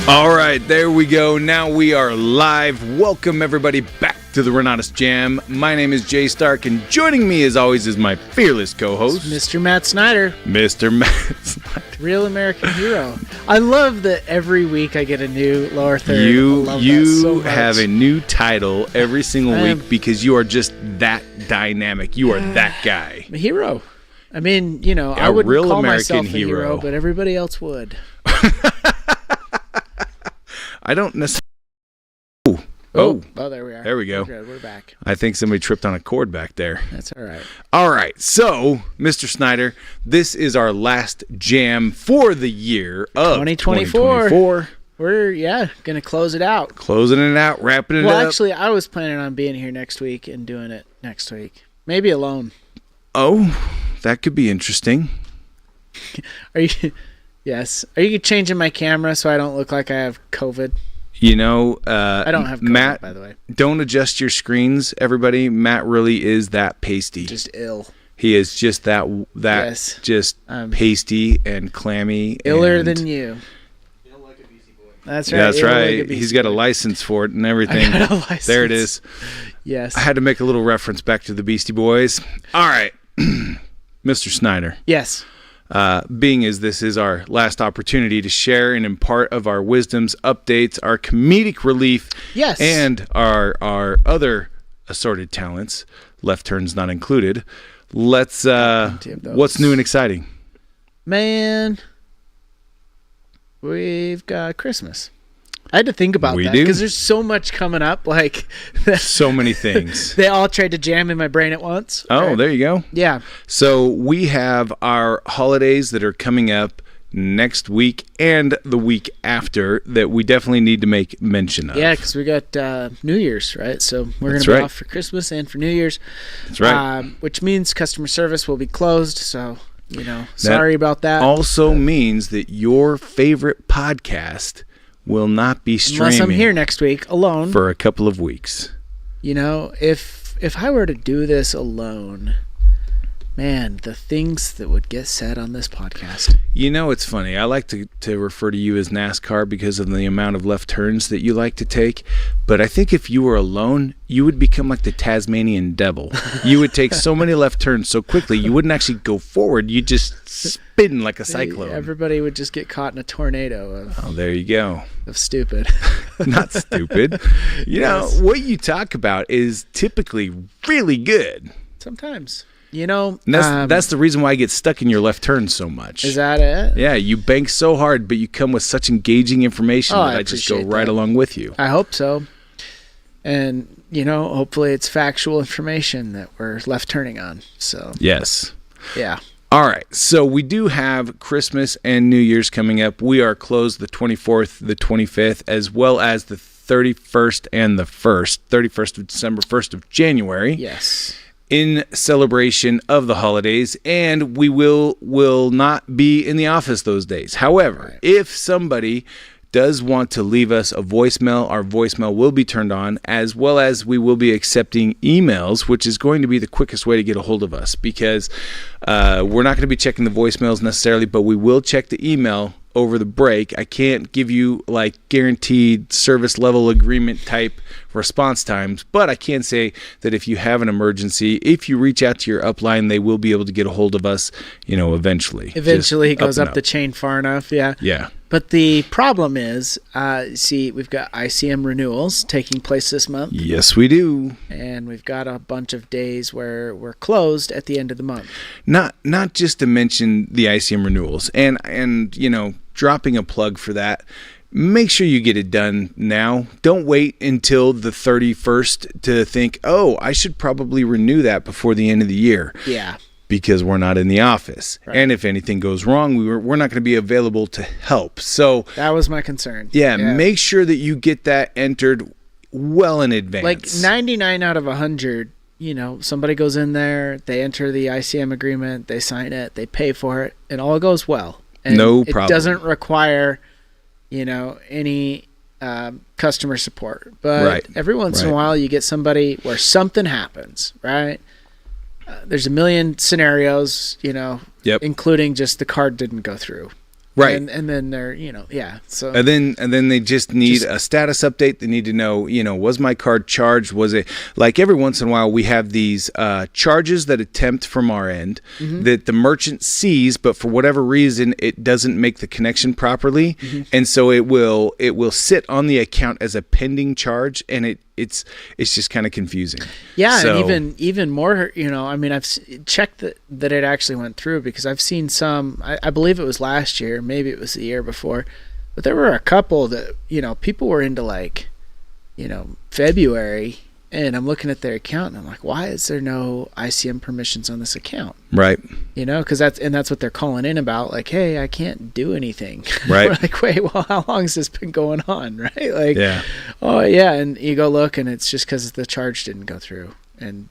All right, there we go. Now we are live. Welcome, everybody, back to the Renatus Jam. My name is Jay Stark, and joining me, as always, is my fearless co-host, Mr. Matt Snyder. Mr. Matt Snyder. Real American hero. I love that every week I get a new lower third. You have a new title every single week because you are just that dynamic. You are that guy. A hero. I mean, you know, I wouldn't call myself a hero, but everybody else would. I don't necessarily. Oh, there we are. There we go. We're good. We're back. I think somebody tripped on a cord back there. That's all right. All right. So, Mr. Snyder, this is our last jam for the year of 2024. We're, going to close it out. Closing it out, wrapping it up. Well, actually, I was planning on being here next week and doing it next week. Maybe alone. Oh, that could be interesting. Are you... Yes. Are you changing my camera so I don't look like I have COVID? You know, I don't have COVID, Matt, by the way. Don't adjust your screens, everybody. Matt really is that pasty. Just ill. He is just that yes. Just pasty and clammy. Iller than you. Ill like a Beastie Boy. That's right. That's right. Like He's got a license for it and everything. I got a license. There it is. Yes. I had to make a little reference back to the Beastie Boys. All right. Mr. Snyder. Yes. Being as this is our last opportunity to share and impart of our wisdoms, updates, our comedic relief, yes, and our other assorted talents, left turns not included. Let's what's new and exciting? Man, we've got Christmas. I had to think about that because there's so much coming up. Like so many things. They all tried to jam in my brain at once. Oh, right? There you go. Yeah. So we have our holidays that are coming up next week and the week after that we definitely need to make mention of. Yeah, because we got New Year's, right? So we're going to be off for Christmas and for New Year's. That's right. Which means customer service will be closed. So, you know, sorry about that. Also means that your favorite podcast will not be streaming unless I'm here next week alone for a couple of weeks. You know, if I were to do this alone, man, the things that would get said on this podcast. You know, it's funny. I like to refer to you as NASCAR because of the amount of left turns that you like to take. But I think if you were alone, you would become like the Tasmanian devil. You would take so many left turns so quickly, you wouldn't actually go forward. You'd just spin like a cyclone. Everybody would just get caught in a tornado of... Oh, there you go. Of stupid. Not stupid. You know, what you talk about is typically really good. Sometimes. You know, that's the reason why I get stuck in your left turn so much. Is that it? Yeah, you bank so hard, but you come with such engaging information that I just go right along with you. I hope so. And, you know, hopefully it's factual information that we're left turning on. So yes. Yeah. All right. So we do have Christmas and New Year's coming up. We are closed the 24th, the 25th, as well as the 31st and the 1st. 31st of December, 1st of January. Yes. In celebration of the holidays, and we will not be in the office those days. However, if somebody does want to leave us a voicemail, our voicemail will be turned on, as well as we will be accepting emails, which is going to be the quickest way to get a hold of us because we're not going to be checking the voicemails necessarily, but we will check the email over the break. I can't give you like guaranteed service level agreement type response times, but I can say that if you have an emergency, if you reach out to your upline, they will be able to get a hold of us, you know, eventually. Eventually it goes up the chain far enough, yeah. Yeah. But the problem is, see, we've got ICM renewals taking place this month. Yes, we do. And we've got a bunch of days where we're closed at the end of the month. Not just to mention the ICM renewals, and you know, dropping a plug for that. Make sure you get it done now. Don't wait until the 31st to think, oh, I should probably renew that before the end of the year. Yeah. Because we're not in the office. Right. And if anything goes wrong, we're not going to be available to help. So that was my concern. Yeah, make sure that you get that entered well in advance. Like 99 out of 100, you know, somebody goes in there, they enter the ICM agreement, they sign it, they pay for it, and all goes well. And no problem. It doesn't require, you know, any customer support. But every once in a while you get somebody where something happens, right? There's a million scenarios, you know, including just the card didn't go through. Right. And then they're, so. And then they just need a status update. They need to know, was my card charged? Was it, like, every once in a while we have these charges that attempt from our end that the merchant sees, but for whatever reason it doesn't make the connection properly. And so it will sit on the account as a pending charge, and it's just kind of confusing. Yeah, so, and even more, I've checked that it actually went through, because I've seen some, I believe it was last year, maybe it was the year before, but there were a couple that, people were into, like, February, and I'm looking at their account and I'm like, why is there no ICM permissions on this account? Right. Because that's what they're calling in about. Like, hey, I can't do anything. Right. We're like, wait, well, how long has this been going on? Right. Like, yeah. Oh yeah. And you go look, and it's just because the charge didn't go through, and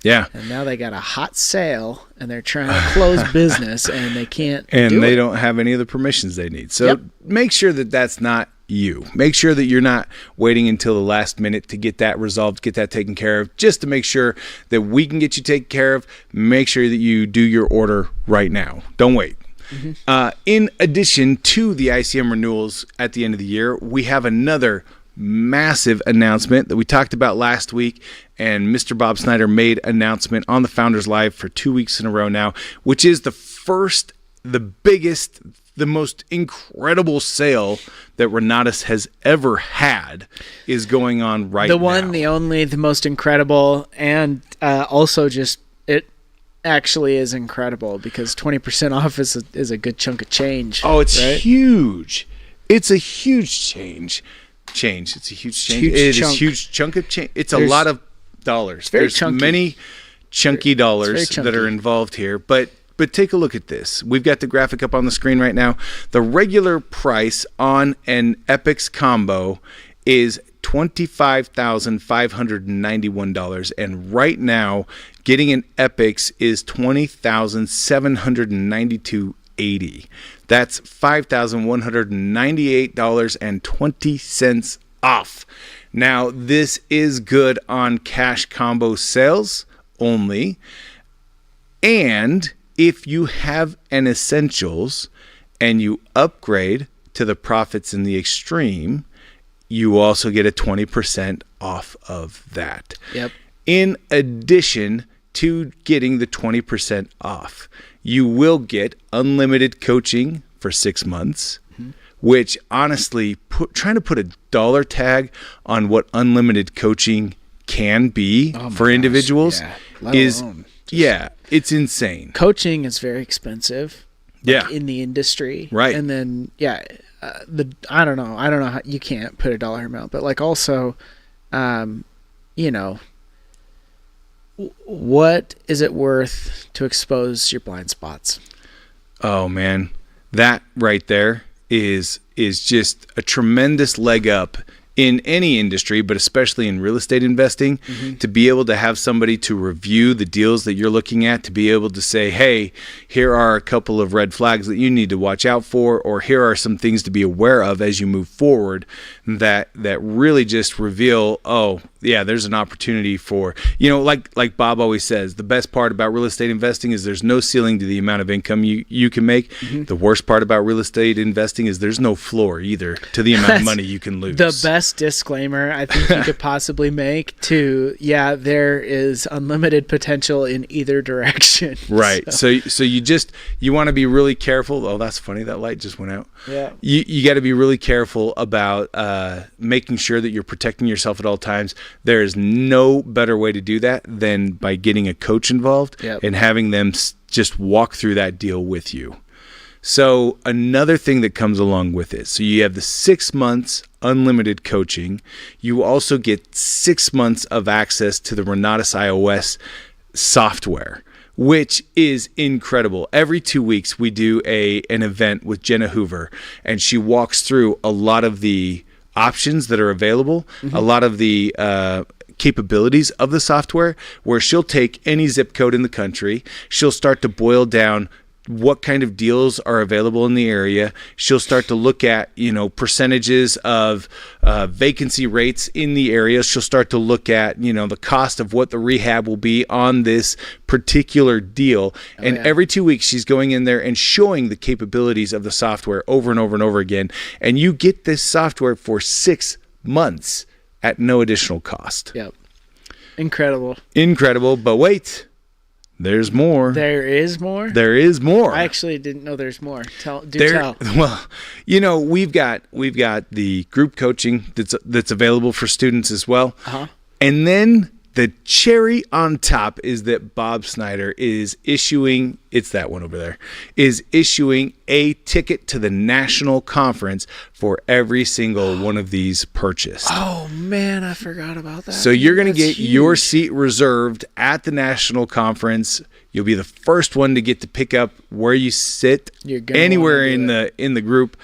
Yeah. And now they got a hot sale, and they're trying to close business, and they can't. And they don't have any of the permissions they need. So make sure that that's not you. Make sure that you're not waiting until the last minute to get that resolved, get that taken care of, just to make sure that we can get you taken care of. Make sure that you do your order right now. Don't wait. In addition to the ICM renewals at the end of the year, we have another massive announcement that we talked about last week, and Mr. Bob Snyder made announcement on the Founders Live for 2 weeks in a row now, which is the biggest, the most incredible sale that Renatus has ever had is going on right now. The one, the only, the most incredible, and also just, it actually is incredible, because 20% off is a good chunk of change. Oh, it's right? huge. It's a huge change. It's a huge change. It's a huge chunk of change. There's a lot of dollars. There's chunky. Many chunky dollars that are involved here, but take a look at this. We've got the graphic up on the screen right now. The regular price on an Epix combo is $25,591, and right now getting an Epix is $20,792.80. That's $5,198.20 off. Now, this is good on cash combo sales only, and if you have an Essentials and you upgrade to the Profits in the Extreme, you also get a 20% off of that. Yep. In addition to getting the 20% off, you will get unlimited coaching for 6 months, which honestly, trying to put a dollar tag on what unlimited coaching can be for individuals is... it's insane. Coaching is very expensive. In the industry. Right. And then, I don't know how you can't put a dollar amount, but like also, what is it worth to expose your blind spots? Oh man, that right there is just a tremendous leg up in any industry, but especially in real estate investing, to be able to have somebody to review the deals that you're looking at, to be able to say, hey, here are a couple of red flags that you need to watch out for, or here are some things to be aware of as you move forward, that really just reveal, oh, yeah, there's an opportunity for, like Bob always says, the best part about real estate investing is there's no ceiling to the amount of income you can make. The worst part about real estate investing is there's no floor either to the amount of money you can lose. The best disclaimer I think you could possibly make to, there is unlimited potential in either direction. Right. So you want to be really careful. Oh, that's funny. That light just went out. Yeah. You got to be really careful about making sure that you're protecting yourself at all times. There is no better way to do that than by getting a coach involved and having them just walk through that deal with you. So another thing that comes along with it, so you have the 6 months unlimited coaching. You also get 6 months of access to the Renatus iOS software, which is incredible. Every 2 weeks we do an event with Jenna Hoover, and she walks through a lot of the options that are available, a lot of the capabilities of the software, where she'll take any zip code in the country, she'll start to boil down what kind of deals are available in the area. She'll start to look at, percentages of vacancy rates in the area. She'll start to look at, the cost of what the rehab will be on this particular deal. And every 2 weeks, she's going in there and showing the capabilities of the software over and over and over again. And you get this software for 6 months at no additional cost. Yep. Incredible. But wait. There's more. There is more? There is more. I actually didn't know there's more. Tell. Well, we've got the group coaching that's available for students as well. Uh-huh. And then the cherry on top is that Bob Snyder is issuing, it's that one over there, is issuing a ticket to the national conference for every single one of these purchased. Oh, man, I forgot about that. So you're going to get huge. your seat reserved at the national conference. You'll be the first one to get to pick up where you sit anywhere in the group.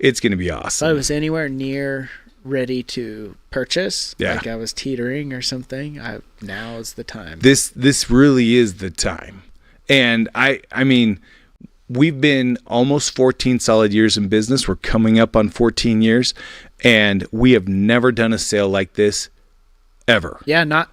It's going to be awesome. If I was anywhere near ready to purchase, like I was teetering or something, now is the time. This really is the time. And I mean, we've been almost 14 solid years in business. We're coming up on 14 years, and we have never done a sale like this ever. Yeah, not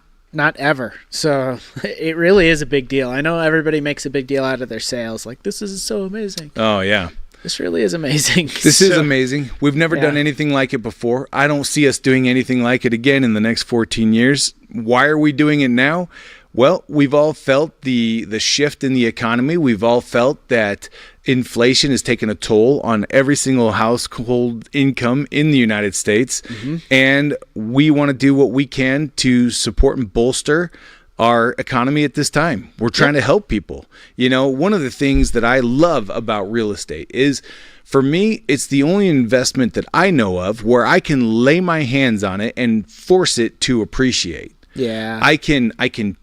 ever. So it really is a big deal. I know everybody makes a big deal out of their sales. Like, this is so amazing. Oh, yeah. This really is amazing. This is amazing. We've never done anything like it before. I don't see us doing anything like it again in the next 14 years. Why are we doing it now? Well, we've all felt the shift in the economy. We've all felt that inflation has taken a toll on every single household income in the United States. Mm-hmm. And we want to do what we can to support and bolster our economy at this time. We're trying to help people. One of the things that I love about real estate is, for me, it's the only investment that I know of where I can lay my hands on it and force it to appreciate. Yeah. I can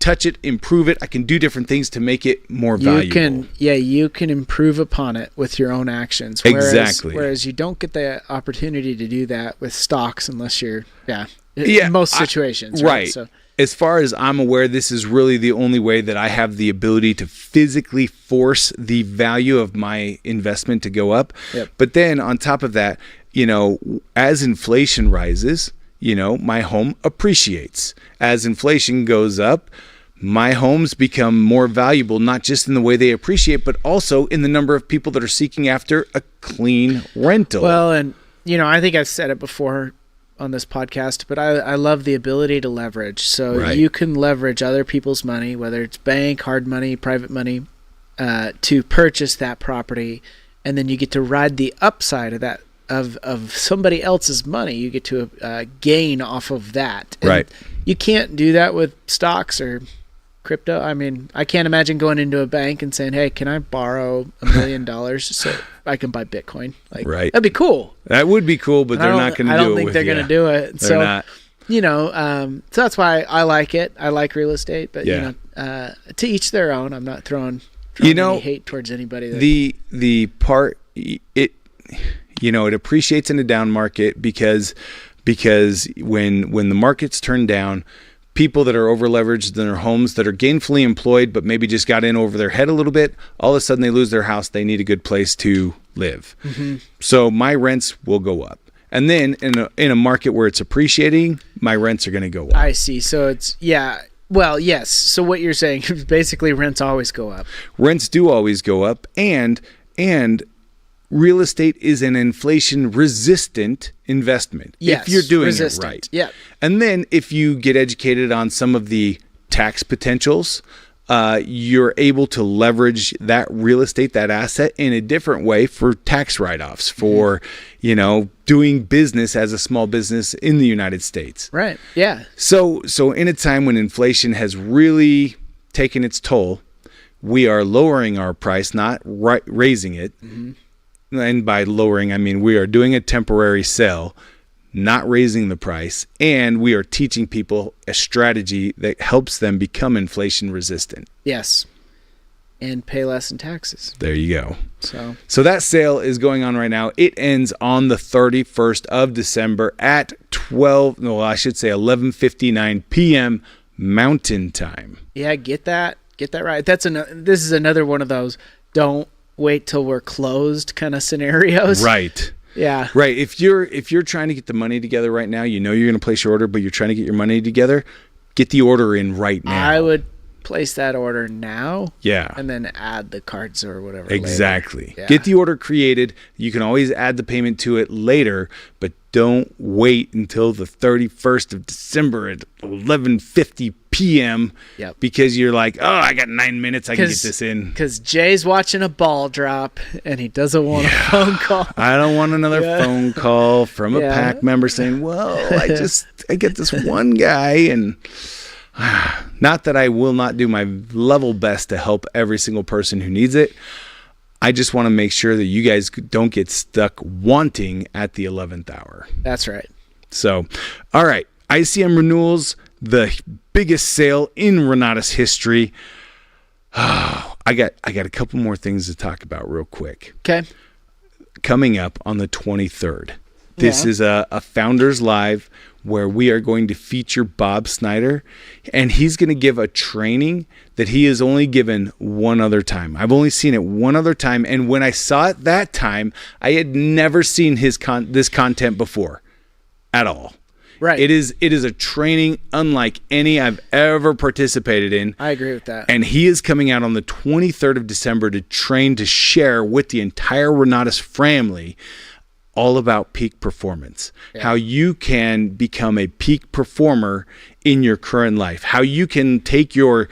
touch it, improve it. I can do different things to make it more valuable. You can improve upon it with your own actions. Exactly. Whereas you don't get the opportunity to do that with stocks unless you're, in most situations. Right. So, as far as I'm aware, this is really the only way that I have the ability to physically force the value of my investment to go up. Yep. But then on top of that, as inflation rises, my home appreciates. As inflation goes up, my homes become more valuable, not just in the way they appreciate, but also in the number of people that are seeking after a clean rental. Well, and, I think I've said it before on this podcast, but I love the ability to leverage. So you can leverage other people's money, whether it's bank, hard money, private money, to purchase that property, and then you get to ride the upside of that of somebody else's money. You get to gain off of that. And right. You can't do that with stocks or crypto. I mean, I can't imagine going into a bank and saying, "Hey, can I borrow $1 million so I can buy Bitcoin?" Like, right. That'd be cool. That would be cool, but they're not going to do it. I don't think they're going to do it. They're not. So that's why I like it. I like real estate, but to each their own. I'm not throwing any hate towards anybody. The part it appreciates in a down market because when the markets turn down, people that are over leveraged in their homes, that are gainfully employed but maybe just got in over their head a little bit, all of a sudden they lose their house. They need a good place to live. Mm-hmm. So my rents will go up. And then in a market where it's appreciating, my rents are going to go up. I see. So it's well, yes. So what you're saying is basically rents always go up. Rents do always go up, and real estate is an inflation-resistant investment. Yes, if you're doing resistant. It right. Yeah. And then if you get educated on some of the tax potentials, you're able to leverage that real estate, that asset, in a different way for tax write-offs, for doing business as a small business in the United States. Right. Yeah. So in a time when inflation has really taken its toll, we are lowering our price, not raising it. Mm-hmm. And by lowering, I mean we are doing a temporary sale, not raising the price, and we are teaching people a strategy that helps them become inflation resistant. Yes. And pay less in taxes. There you go. So that sale is going on right now. It ends on the 31st of December at 11:59 p.m. Mountain Time. Yeah, get that right. This is another one of those. Don't wait till we're closed kind of scenarios. Right. Yeah. Right. If you're trying to get the money together right now, you're going to place your order, but you're trying to get your money together, get the order in right now. I would place that order now. Yeah. And then add the cards or whatever. Exactly. Yeah. Get the order created. You can always add the payment to it later, but don't wait until the 31st of December at 11:50 p.m. Yep. because you're like, oh, I got 9 minutes. I can get this in. Because Jay's watching a ball drop and he doesn't want a phone call. I don't want another phone call from a Yeah. PAC member saying, well, I get this one guy, and not that I will not do my level best to help every single person who needs it. I just want to make sure that you guys don't get stuck wanting at the 11th hour. That's right. So, all right. ICM renewals, the biggest sale in Renata's history. I got a couple more things to talk about real quick. Okay. Coming up on the 23rd. This Yeah. is a Founders Live where we are going to feature Bob Snyder, and he's going to give a training that he has only given one other time. I've only seen it one other time, and when I saw it that time, I had never seen this content before at all. Right. It is a training unlike any I've ever participated in. I agree with that. And he is coming out on the 23rd of December to train, to share with the entire Renatus family all about peak performance, how you can become a peak performer in your current life, how you can take your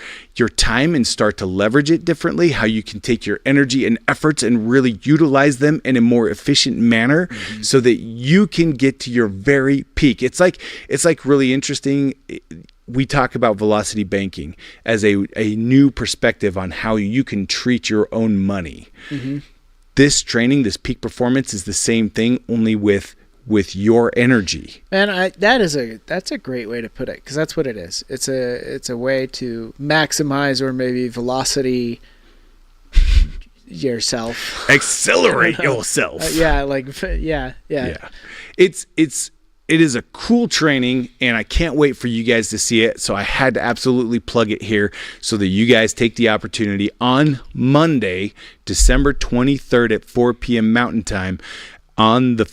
time and start to leverage it differently, how you can take your energy and efforts and really utilize them in a more efficient manner so that you can get to your very peak. It's like really interesting. We talk about velocity banking as a new perspective on how you can treat your own money. This training, this peak performance, is the same thing, only with your energy. And that's a great way to put it, because that's what it is. It's a way to maximize or maybe velocity yourself. Accelerate yourself. Yeah. It is a cool training, and I can't wait for you guys to see it. So I had to absolutely plug it here so that you guys take the opportunity on Monday, December 23rd at 4 p.m. Mountain Time on the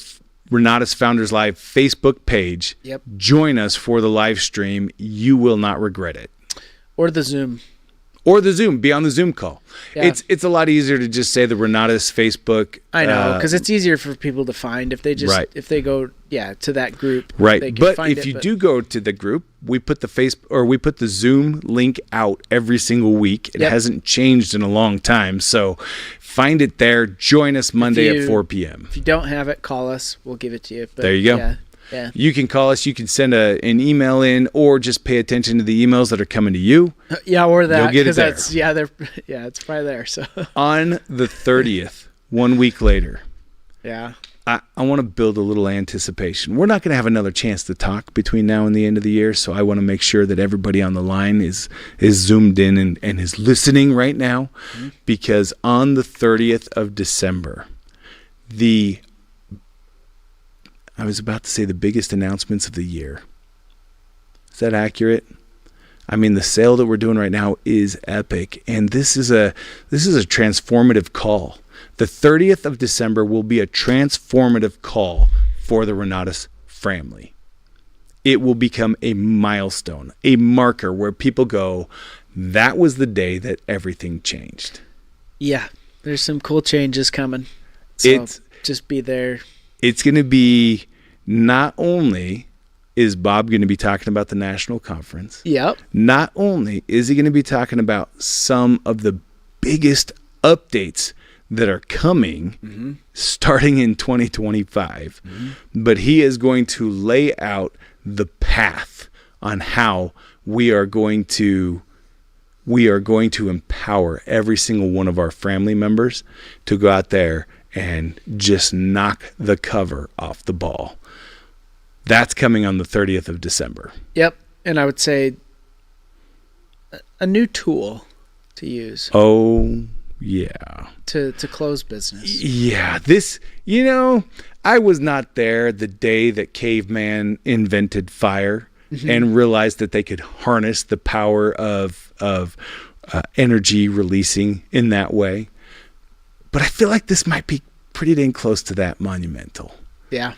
Renatus Founders Live Facebook page. Yep. Join us for the live stream. You will not regret it. Or the Zoom. Or the Zoom. Be on the Zoom call. Yeah. It's a lot easier to just say the Renatus Facebook. I know, because it's easier for people to find if they just if they go to that group. Right. They can But find if you do go to the group, we put the Zoom link out every single week. It hasn't changed in a long time. So find it there. Join us Monday at 4 p.m. If you don't have it, call us. We'll give it to you. But there you go. Yeah. You can call us. You can send an email in, or just pay attention to the emails that are coming to you. Yeah, or that. You'll get it there. It's probably there. So on the 30th, 1 week later. Yeah. I want to build a little anticipation. We're not going to have another chance to talk between now and the end of the year, so I want to make sure that everybody on the line is zoomed in and is listening right now, because on the 30th of December, I was about to say the biggest announcements of the year. Is that accurate? I mean, the sale that we're doing right now is epic, and this is a transformative call. The 30th of December will be a transformative call for the Renatus family. It will become a milestone, a marker where people go, that was the day that everything changed. Yeah, there's some cool changes coming. So just be there. It's going to be, not only is Bob going to be talking about the national conference. Yep. Not only is he going to be talking about some of the biggest updates that are coming starting in 2025, but he is going to lay out the path on how we are going to empower every single one of our family members to go out there and just knock the cover off the ball. That's coming on the 30th of December. Yep. And I would say a new tool to use. Oh, yeah. To close business. Yeah. I was not there the day that caveman invented fire and realized that they could harness the power of energy releasing in that way. But I feel like this might be pretty dang close to that monumental. Yeah.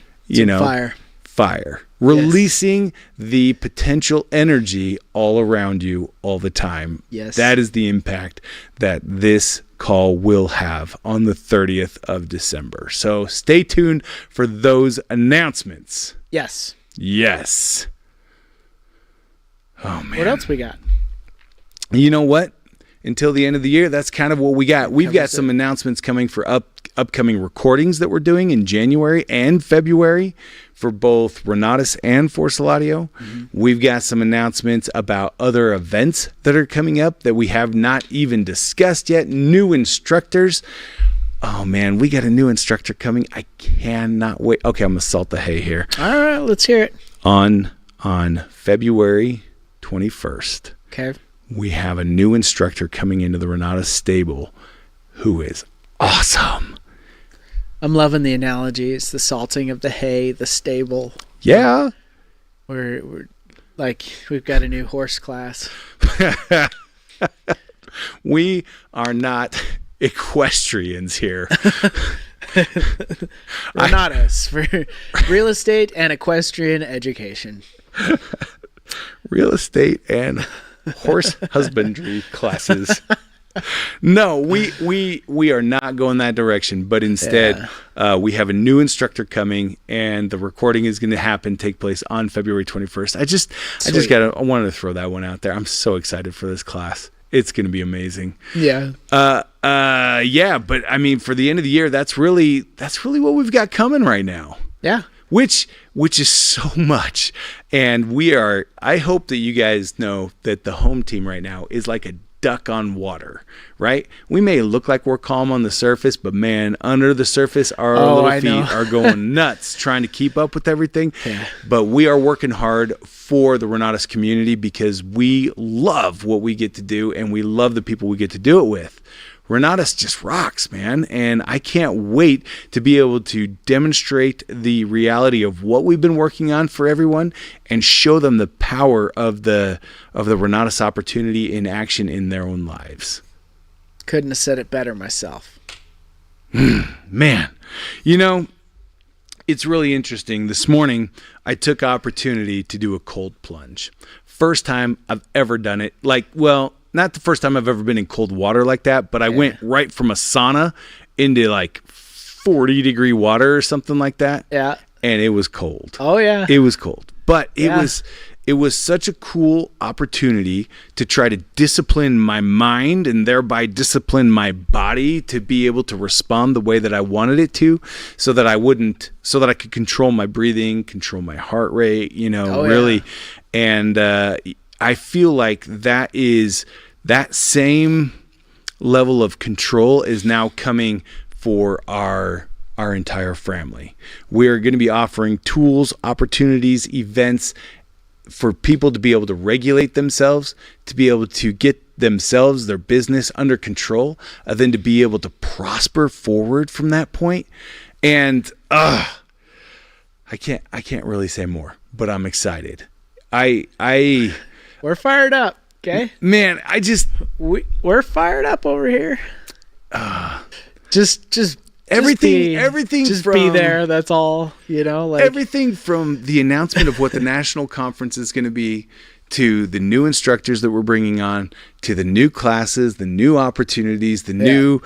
Fire. Releasing the potential energy all around you all the time. Yes. That is the impact that this call will have on the 30th of December. So stay tuned for those announcements. Yes. Yes. Oh, man. What else we got? You know what? Until the end of the year, that's kind of what we got. We've got some announcements coming for upcoming recordings that we're doing in January and February for both Renatus and Force Audio. Mm-hmm. We've got some announcements about other events that are coming up that we have not even discussed yet. New instructors. Oh, man, we got a new instructor coming. I cannot wait. Okay, I'm going to salt the hay here. All right, let's hear it. On February 21st. Okay. We have a new instructor coming into the Renatus stable who is awesome. I'm loving the analogy. It's the salting of the hay, the stable. Yeah. We're like, we've got a new horse class. We are not equestrians here. Renatus for real estate and equestrian education. Real estate and horse husbandry classes. No, we are not going that direction, but instead we have a new instructor coming, and the recording is going to take place on February 21st. I wanted to throw that one out there. I'm so excited for this class. It's going to be amazing. Yeah. Yeah, but I mean, for the end of the year, that's really what we've got coming right now. Yeah. Which is so much. And I hope that you guys know that the home team right now is like a duck on water, right? We may look like we're calm on the surface, but man, under the surface, our little feet are going nuts trying to keep up with everything. Yeah. But we are working hard for the Renatus community because we love what we get to do and we love the people we get to do it with. Renatus just rocks, man, and I can't wait to be able to demonstrate the reality of what we've been working on for everyone and show them the power of the Renatus opportunity in action in their own lives. Couldn't have said it better myself. Man, it's really interesting. This morning, I took opportunity to do a cold plunge. First time I've ever done it. Not the first time I've ever been in cold water like that, but I went right from a sauna into 40-degree water or something like that. Yeah. And it was cold. Oh yeah. It was cold. But it was such a cool opportunity to try to discipline my mind and thereby discipline my body to be able to respond the way that I wanted it to, so that I could control my breathing, control my heart rate, really. And I feel like that same level of control is now coming for our entire family. We're going to be offering tools, opportunities, events for people to be able to regulate themselves, to be able to get themselves, their business under control, and then to be able to prosper forward from that point. And I can't really say more, but I'm excited. We're fired up. Okay, man, we're fired up over here. Just everything. Just be there. That's all. Everything from the announcement of what the national conference is going to be, to the new instructors that we're bringing on, to the new classes, the new opportunities, the new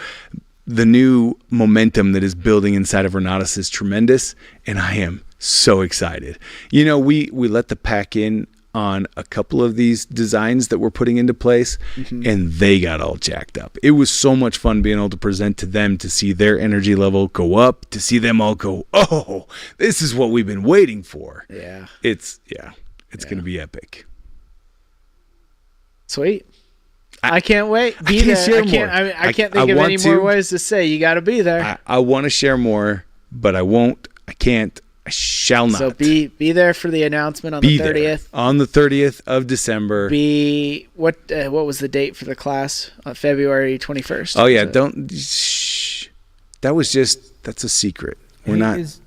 momentum that is building inside of Renatus is tremendous, and I am so excited. We let the pack in on a couple of these designs that we're putting into place, and they got all jacked up. It was so much fun being able to present to them, to see their energy level go up, to see them all go, oh, this is what we've been waiting for. Yeah. It's going to be epic. Sweet. I can't wait. I can't think of any more ways to say. You got to be there. I want to share more, but I won't. I can't. I shall not. So be there for the announcement on the 30th. On the 30th of December. What was the date for the class? February 21st. Oh yeah, shh. That's a secret. We're not. Is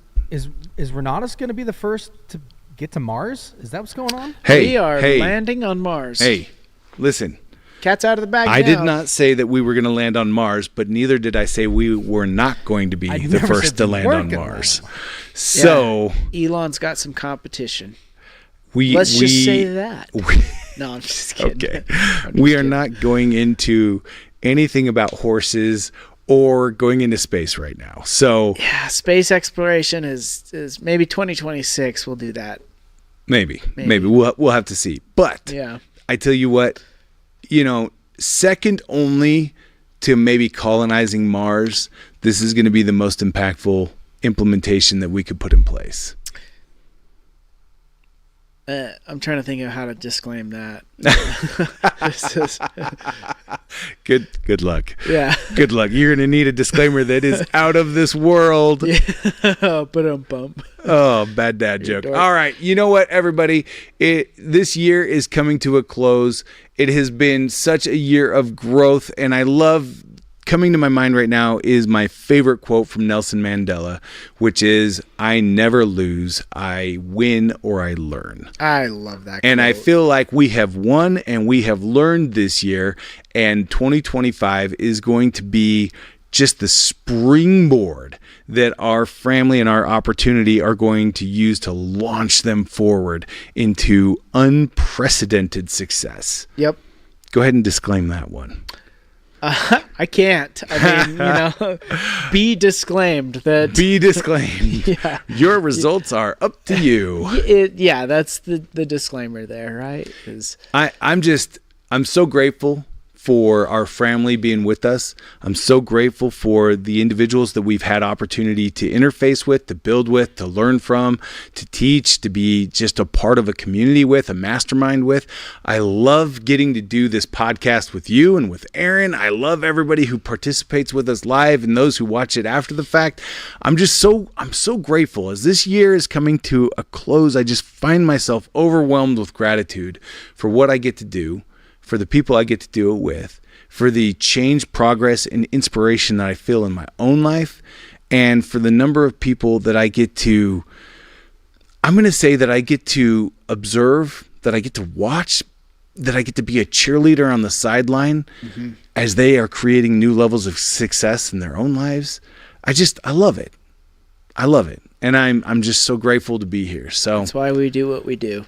Renatus going to be the first to get to Mars? Is that what's going on? Hey, we are landing on Mars. Hey, listen. Cat's out of the bag. I now. did not say that we were going to land on Mars, but neither did I say we were not going to be I the never first said to we land weren't on gonna Mars. land So Elon's got some competition. we Let's just say that. we- No, I'm just kidding. okay, I'm just we are kidding. not going into anything about horses or going into space right now. So Yeah, space exploration is maybe 2026. We'll do that. maybe we'll have to see. But Yeah. I tell you what, second only to maybe colonizing Mars, this is going to be the most impactful implementation that we could put in place. I'm trying to think of how to disclaim that. This is- Good luck. yeah. Good luck. You're going to need a disclaimer that is out of this world. Ba-dum-bum. Oh, bad dad joke. dork. All right. You know what, everybody? This year is coming to a close. It has been such a year of growth, and I love coming to my mind right now is my favorite quote from Nelson Mandela, which is, I never lose, I win or I learn. I love that. And I quote. feel like we have won and we have learned this year, and 2025 is going to be just the springboard that our family and our opportunity are going to use to launch them forward into unprecedented success. Yep. Go ahead and disclaim that one. I can't. I mean, be disclaimed that. Be disclaimed. Yeah. Your results are up to you. Yeah, that's the disclaimer there, right? I'm so grateful for our family being with us. I'm so grateful for the individuals that we've had opportunity to interface with, to build with, to learn from, to teach, to be just a part of a community with, a mastermind with. I love getting to do this podcast with you and with Aaron. I love everybody who participates with us live and those who watch it after the fact. I'm so grateful. As this year is coming to a close, I just find myself overwhelmed with gratitude for what I get to do, for the people I get to do it with, for the change, progress, and inspiration that I feel in my own life, and for the number of people that I get to, I'm going to say that I get to observe, that I get to watch, that I get to be a cheerleader on the sideline as they are creating new levels of success in their own lives. I love it. I love it. And I'm just so grateful to be here. So That's why we do what we do.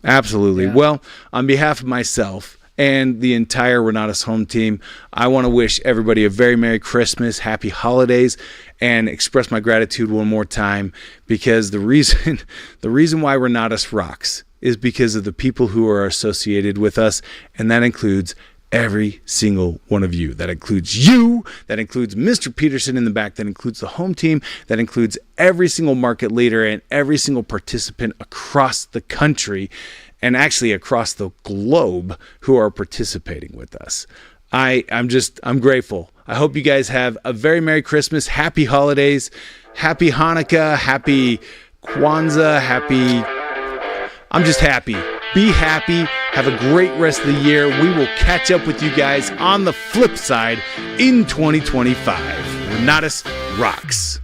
Absolutely. Yeah. Well, on behalf of myself and the entire Renatus home team, I want to wish everybody a very Merry Christmas, Happy Holidays, and express my gratitude one more time, because the reason why Renatus rocks is because of the people who are associated with us, and that includes every single one of you. That includes you, that includes Mr. Peterson in the back, that includes the home team, that includes every single market leader and every single participant across the country and actually across the globe who are participating with us. I'm grateful. I hope you guys have a very Merry Christmas, Happy Holidays, Happy Hanukkah, Happy Kwanzaa, I'm just happy. Be happy. Have a great rest of the year. We will catch up with you guys on the flip side in 2025. Renatus rocks.